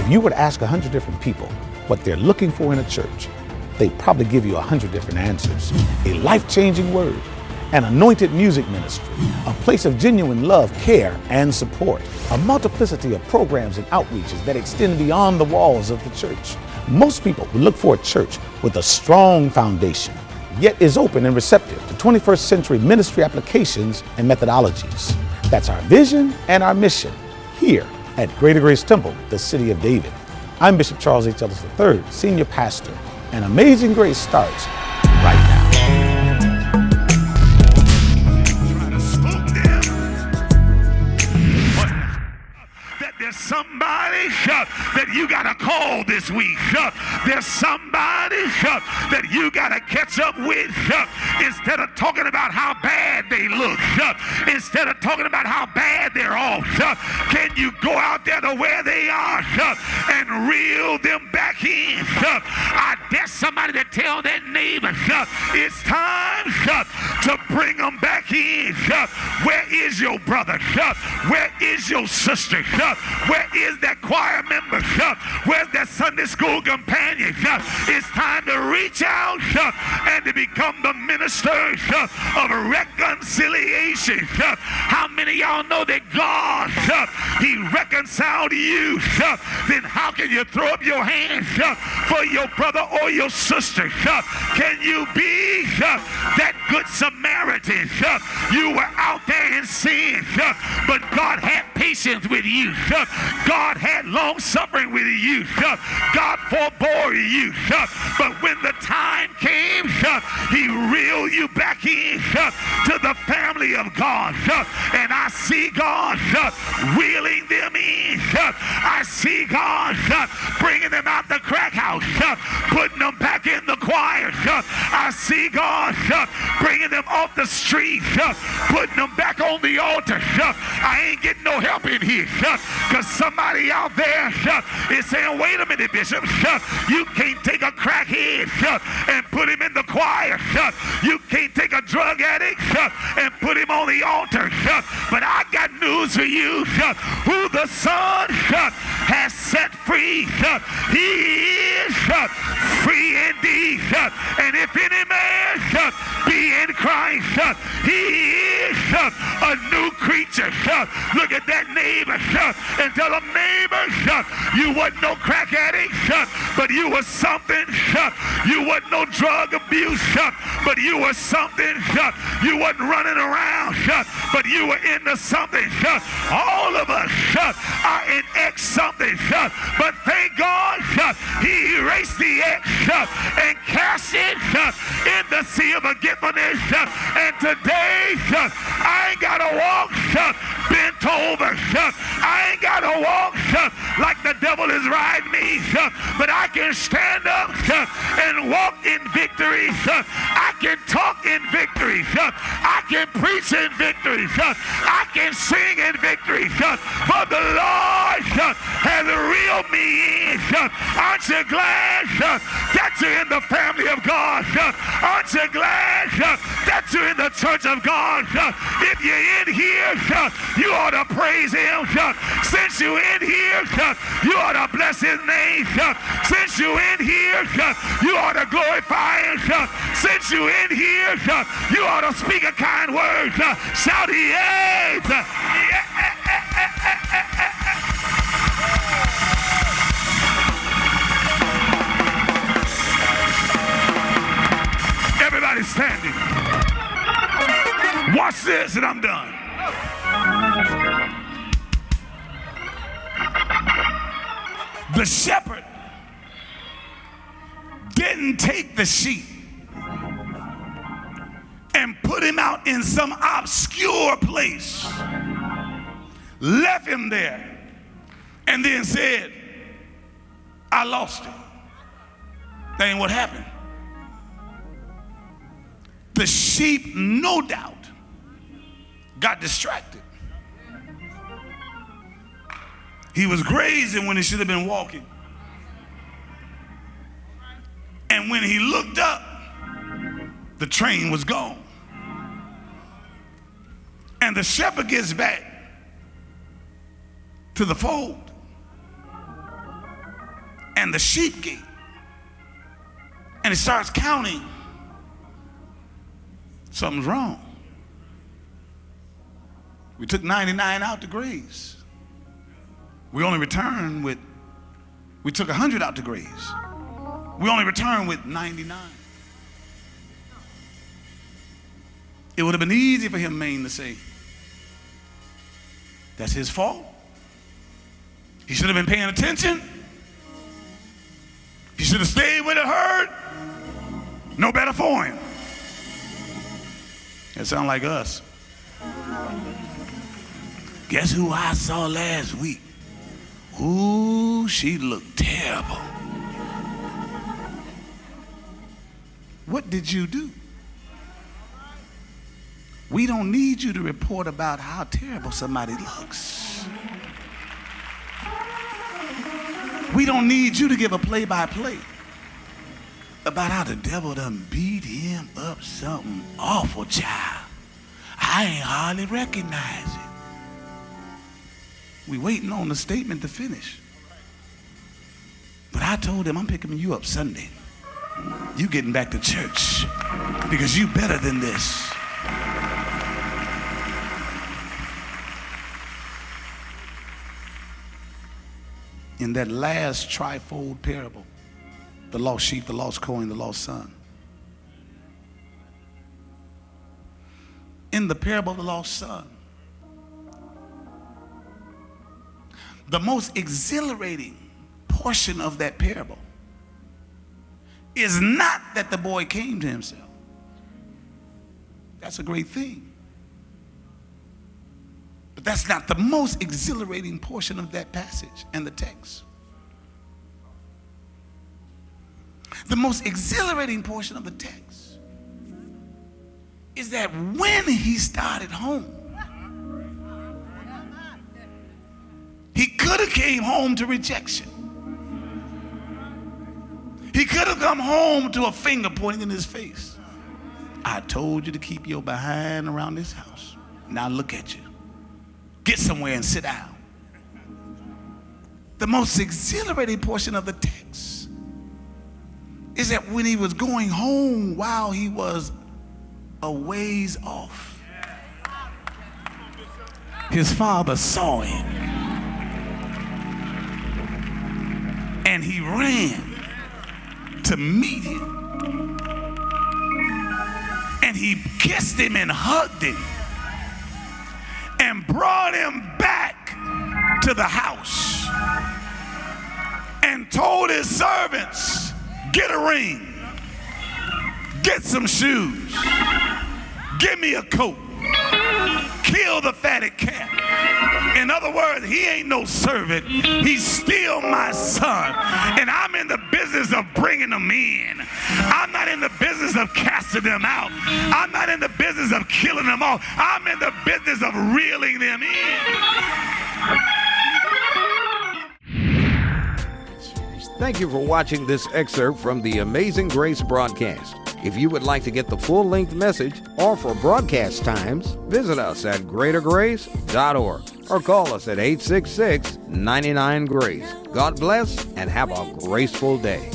If you were to ask 100 different people what they're looking for in a church, they'd probably give you 100 different answers. A life-changing word, an anointed music ministry, a place of genuine love, care, and support, a multiplicity of programs and outreaches that extend beyond the walls of the church. Most people would look for a church with a strong foundation, yet is open and receptive to 21st century ministry applications and methodologies. That's our vision and our mission here at Greater Grace Temple, the City of David. I'm Bishop Charles H. Ellis III, Senior Pastor, and Amazing Grace starts right now. There's somebody that you got to call this week. There's somebody that you got to catch up with. Instead of talking about how bad they look, instead of talking about how bad they're off, can you go out there to where they are and reel them back in? I dare somebody to tell that neighbor, it's time to bring them back in. Where is your brother? Where is your sister? Where is that choir member? Where's that Sunday school companion? It's time to reach out and to become the ministers of reconciliation. How many of y'all know that God, He reconciled you? Then how can you throw up your hands for your brother or your sister? Can you be that good Samaritan? You were out there in sin, but God had patience with you. God had long suffering with you. God forbore you. But when the time came, He reeled you back in to the family of God. And I see God reeling them in. I see God bringing them out the crack house, putting them back in the choir. I see God bringing them off the street, putting them back on the altar. I ain't getting no help in here, because somebody out there is saying, wait a minute, Bishop, you can't take a crackhead and put him in the choir. You can't take a drug addict and put him on the altar. But I got news for you. Who the Son has set free, he is free indeed. And if any man be in Christ, he is a new creature. Look at that neighbor and tell them, neighbor, you wasn't no crack addict, but you was something. You wasn't no drug abuse, but you was something. You wasn't running around, but you were into something. All of us are in X something, but thank God He erased the X and cast it in the sea of forgiveness. And today I ain't gotta walk bent over. I ain't gotta walk like the devil is riding me, but I can stand up and walk in victory. I can talk in victory. I can preach in victory. I can sing in victory. For the Lord has reeled me in. Aren't you glad that you're in the family of God? Aren't you glad that you're in the church of God? If you're in here, you ought to praise Him. Since you're in here, you ought to bless His name. Since you're in here, you ought to glorify Him. Since you're in here, you ought to speak a kind word. Shout yes. Everybody standing. Watch this and I'm done. The shepherd didn't take the sheep and put him out in some obscure place, left him there, and then said, I lost him. That ain't what happened. The sheep, no doubt, got distracted. He was grazing when he should have been walking. And when he looked up, the train was gone. And the shepherd gets back to the fold. and the sheep gate. And he starts counting. Something's wrong. We took 99 out to graze. We only returned with, we took 100 out to graze. We only returned with 99. It would have been easy for him, Maine, to say, that's his fault. He should have been paying attention. He should have stayed with the herd. No better for him. That sounds like us. Guess who I saw last week? Ooh, she looked terrible. What did you do? We don't need you to report about how terrible somebody looks. We don't need you to give a play-by-play about how the devil done beat him up something awful, child. I ain't hardly recognize it. We waiting on the statement to finish. But I told him I'm picking you up Sunday. You getting back to church because you better than this. In that last trifold parable, the lost sheep, the lost coin, the lost son. In the parable of the lost son, the most exhilarating portion of that parable is not that the boy came to himself. That's a great thing. But that's not the most exhilarating portion of that passage and the text. The most exhilarating portion of the text is that when he started home, he could have came home to rejection. He could have come home to a finger pointing in his face. I told you to keep your behind around this house. Now look at you. Get somewhere and sit down. The most exhilarating portion of the text is that when he was going home while he was a ways off, his father saw him and he ran to meet him and he kissed him and hugged him and brought him back to the house and told his servants, get a ring, get some shoes, give me a coat, kill the fatted calf. In other words, he ain't no servant, he's still my son, and I'm in the business of bringing them in. I'm not in the business of casting them out. I'm not in the business of killing them off. I'm in the business of reeling them in. Thank you for watching this excerpt from the Amazing Grace broadcast. If you would like to get the full-length message or for broadcast times, visit us at greatergrace.org or call us at 866-99-GRACE. God bless and have a graceful day.